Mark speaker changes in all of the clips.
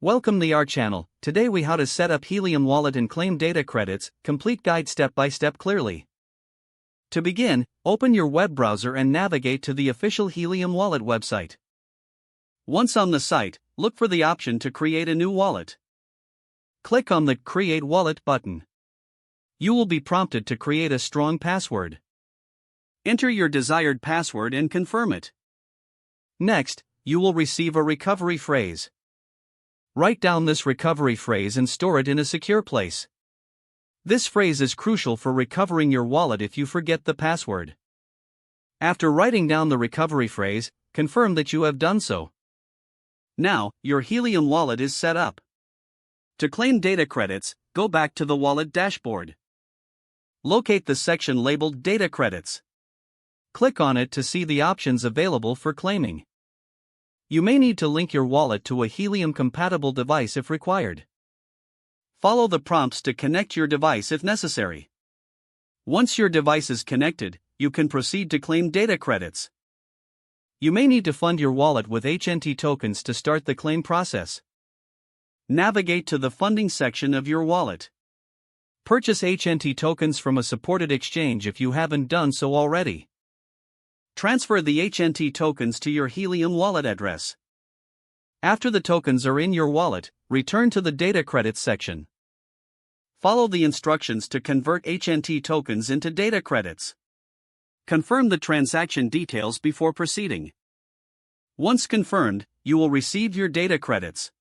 Speaker 1: Welcome to our channel. Today we how to set up Helium wallet and claim data credits, complete guide step by step clearly. To begin, open your web browser and navigate to the official Helium wallet website. Once on the site, look for the option to create a new wallet. Click on the Create Wallet button. You will be prompted to create a strong password. Enter your desired password and confirm it. Next, you will receive a recovery phrase. Write down this recovery phrase and store it in a secure place. This phrase is crucial for recovering your wallet if you forget the password. After writing down the recovery phrase, confirm that you have done so. Now, your Helium wallet is set up. To claim data credits, go back to the wallet dashboard. Locate the section labeled Data Credits. Click on it to see the options available for claiming. You may need to link your wallet to a Helium-compatible device if required. Follow the prompts to connect your device if necessary. Once your device is connected, you can proceed to claim data credits. You may need to fund your wallet with HNT tokens to start the claim process. Navigate to the funding section of your wallet. Purchase HNT tokens from a supported exchange if you haven't done so already. Transfer the HNT tokens to your Helium wallet address. After the tokens are in your wallet, return to the Data Credits section. Follow the instructions to convert HNT tokens into data credits. Confirm the transaction details before proceeding. Once confirmed, you will receive your data credits.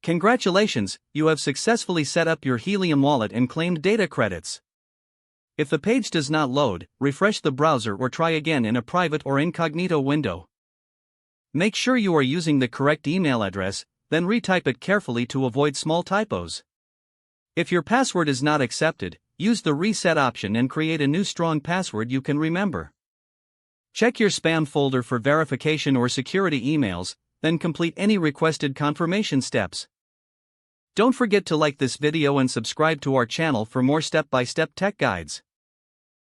Speaker 1: Congratulations, you have successfully set up your Helium wallet and claimed data credits. If the page does not load, refresh the browser or try again in a private or incognito window. Make sure you are using the correct email address, then retype it carefully to avoid small typos. If your password is not accepted, use the reset option and create a new strong password you can remember. Check your spam folder for verification or security emails, then complete any requested confirmation steps. Don't forget to like this video and subscribe to our channel for more step-by-step tech guides.